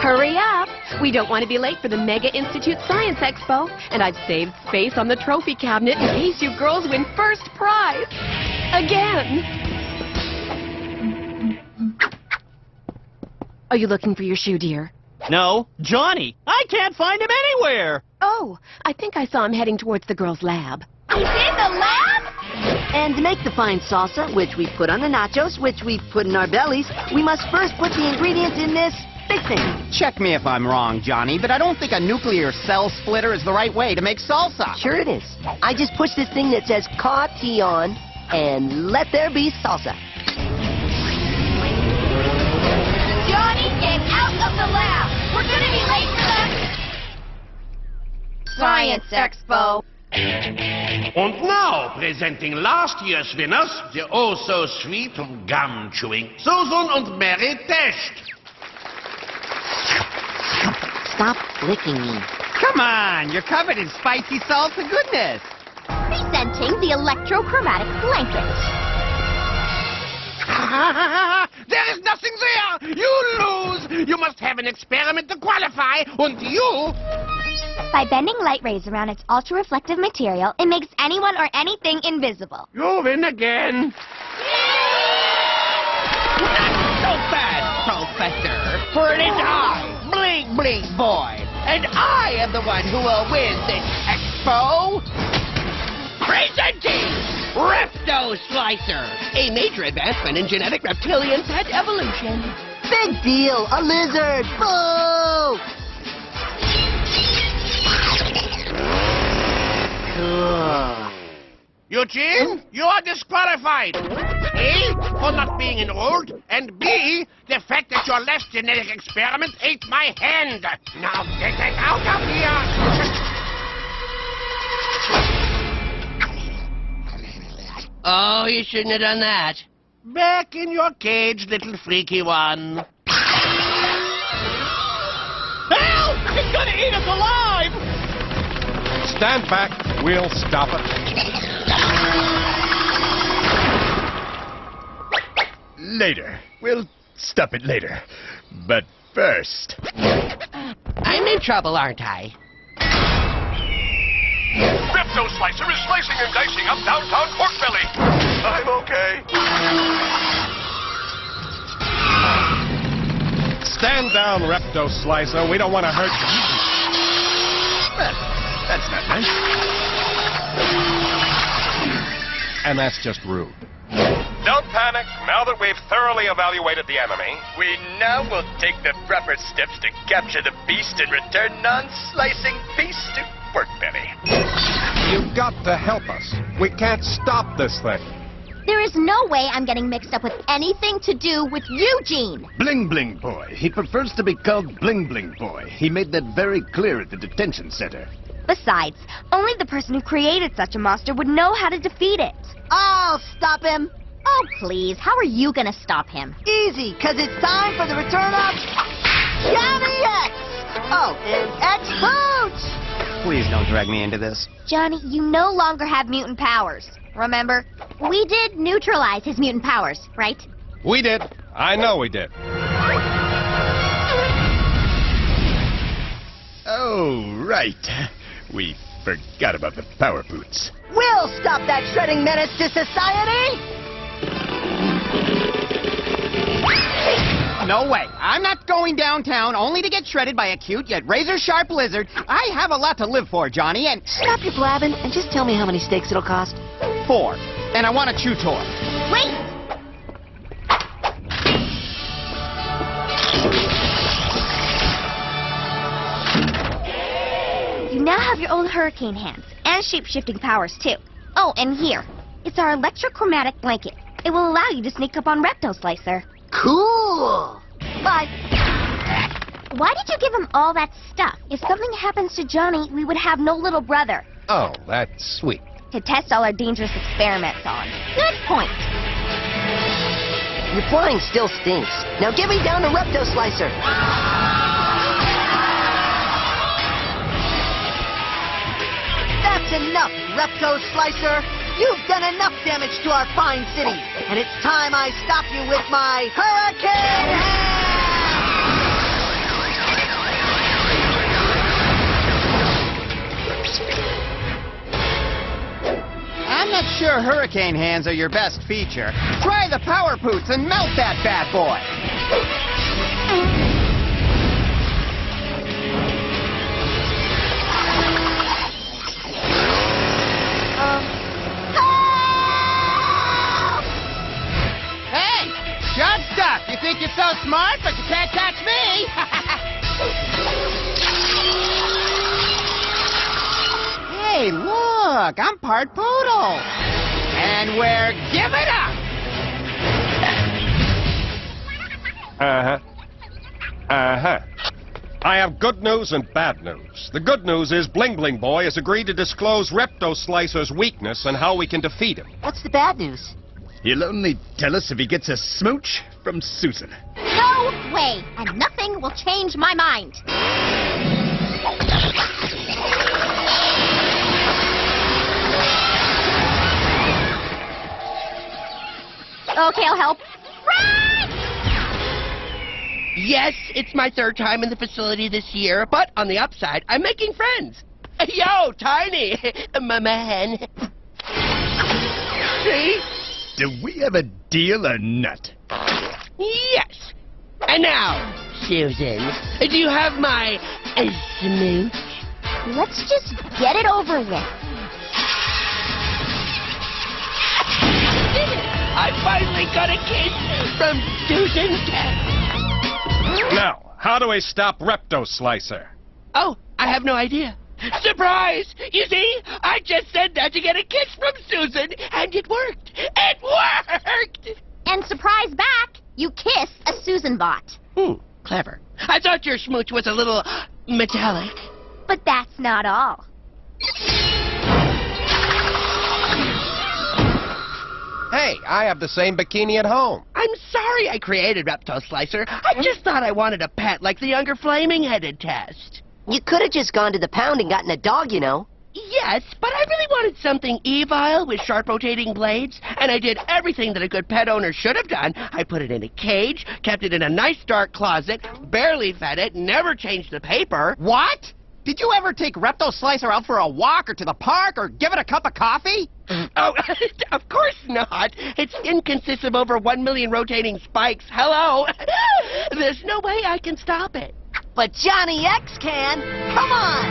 Hurry up! We don't want to be late for the Mega Institute Science Expo, and I've saved space on the trophy cabinet in case you girls win first prize. Again! Are you looking for your shoe, dear? No, Johnny. I can't find him anywhere. Oh, I think I saw him heading towards the girls' lab. He's in the lab? And to make the fine salsa, which we put on the nachos, which we put in our bellies, we must first put the ingredients in this big thing. Check me if I'm wrong, Johnny, but I don't think a nuclear cell splitter is the right way to make salsa. Sure it is. I just push this thing that says "Ca-Ti" on, and let there be salsa. Johnny, get out of the lab! We're gonna be late for the Science Expo. And now, presenting last year's winners, the oh-so-sweet gum-chewing Susan and Mary Tesch. Stop licking me. Come on, you're covered in spicy salsa goodness. Presenting the electrochromatic blanket. There is nothing there! You lose! You must have an experiment to qualify, and you... By bending light rays around its ultra-reflective material, it makes anyone or anything invisible. You win again. Not so bad, Professor, for it is I, Bling Bling Boy, and I am the one who will win this expo. Presenting Repto Slicer, a major advancement in genetic reptilian pet evolution. Big deal, a lizard. Boo! Eugene, you are disqualified. A, for not being enrolled, and B, the fact that your last genetic experiment ate my hand. Now get it out of here. Oh, you shouldn't have done that. Back in your cage, little freaky one. Help! He's gonna eat us alive! Stand back. We'll stop it. Later. We'll stop it later. But first... I'm in trouble, aren't I? Repto Slicer is slicing and dicing up downtown Pork Belly. I'm okay. Stand down, Repto Slicer. We don't want to hurt you. That's not nice. And that's just rude. Don't panic. Now that we've thoroughly evaluated the enemy, We now will take the proper steps to capture the beast and return non-slicing peace to Pork Belly. you've got to help us. We can't stop this thing. There is no way I'm getting mixed up with anything to do with Eugene. Bling Bling Boy. He prefers to be called Bling Bling Boy. He made that very clear at the detention center. Besides, only the person who created such a monster would know how to defeat it. I'll stop him. Oh, please, how are you gonna stop him? Easy, because it's time for the return of Johnny X. Oh, and X Boots. Please don't drag me into this. Johnny, you no longer have mutant powers. Remember? We did neutralize his mutant powers, right? We did. I know we did. Oh, right. We forgot about the power boots. We'll stop that shredding menace to society. No way. I'm not going downtown only to get shredded by a cute yet razor-sharp lizard. I have a lot to live for, Johnny, and... Stop your blabbing and just tell me how many steaks it'll cost. 4. And I want a chew toy. Wait! You now have your own hurricane hands and shape-shifting powers, too. Oh, and here. It's our electrochromatic blanket. It will allow you to sneak up on Repto Slicer. Cool. Bye. Why did you give him all that stuff? If something happens to Johnny, we would have no little brother Oh, that's sweet. to test all our dangerous experiments on. Good point. Your flying still stinks. Now get me down to Repto Slicer. That's enough, Repto Slicer. You've done enough damage to our fine city. And it's time I stop you with my Hurricane Hand! not sure hurricane hands are your best feature, try the power poots and melt that bad boy. Hey! Just stuck! You think you're so smart, but you can't catch me! Hey, look! I'm part poodle! And we're giving up! I have good news and bad news. The good news is Bling Bling Boy has agreed to disclose Repto Slicer's weakness and how we can defeat him. What's the bad news? He'll only tell us if he gets a smooch from Susan. No way! And nothing will change my mind. Okay, I'll help. Right! Yes, it's my third time in the facility this year, but on the upside, I'm making friends. Yo, Tiny, my man. See? Do we have a deal or not? Yes. And now, Susan, do you have my smooch? Let's just get it over with. I finally got a kiss from Susan Cat. Now, how do we stop Repto Slicer? Oh, I have no idea. Surprise! You see, I just said that to get a kiss from Susan, and it worked. It worked! And surprise back, you kiss a Susan bot. Clever. I thought your smooch was a little metallic. But that's not all. Hey, I have the same bikini at home. I'm sorry I created Repto Slicer. I just thought I wanted a pet like the younger Flaming-Headed test. You could have just gone to the pound and gotten a dog, you know. Yes, but I really wanted something evil with sharp rotating blades, and I did everything that a good pet owner should have done. I put it in a cage, kept it in a nice dark closet, barely fed it, never changed the paper. What? Did you ever take Repto Slicer out for a walk or to the park or give it a cup of coffee? Oh, of course not. Its skin consists of over 1 million rotating spikes. Hello. There's no way I can stop it. But Johnny X can. Come on!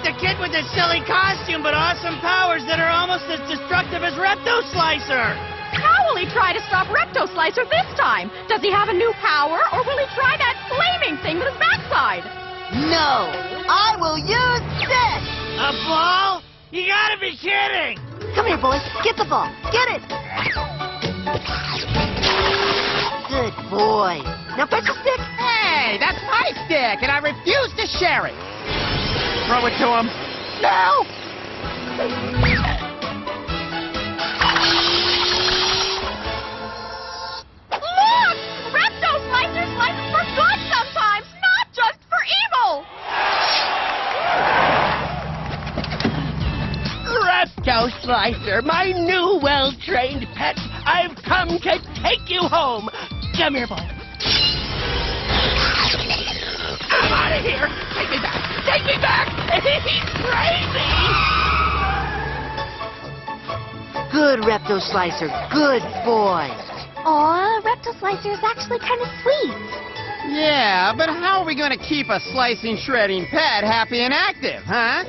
The kid with the silly costume but awesome powers that are almost as destructive as Repto Slicer. How will he try to stop Repto Slicer this time? Does he have a new power, or will he try that flaming thing with his backside? No! I will use this! A ball? You gotta be kidding! Come here, boys. Get the ball. Get it! Good boy. Now fetch a stick. Hey, that's my stick, and I refuse to share it. Throw it to him. No! Look! Repto Slicer slices for good sometimes, not just for evil! Repto Slicer, my new well-trained pet, I've come to take you home. Come here, boy. I'm out of here. Take me back. Take me back. He's crazy. Good, Repto Slicer. Good boy. Aw, Repto Slicer is actually kind of sweet. Yeah, but how are we going to keep a slicing, shredding pet happy and active, huh?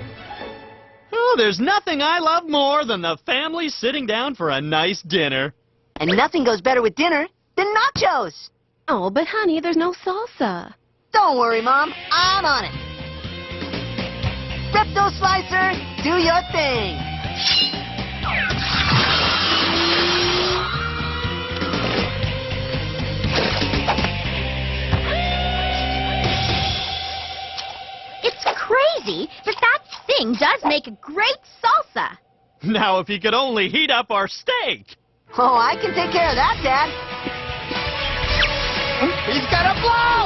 Oh, there's nothing I love more than the family sitting down for a nice dinner. And nothing goes better with dinner than nachos. Oh, but honey, there's no salsa. Don't worry, Mom. I'm on it. Repto Slicer, do your thing. It's crazy, but that thing does make a great salsa. Now, if he could only heat up our steak. Oh, I can take care of that, Dad. He's got a blow!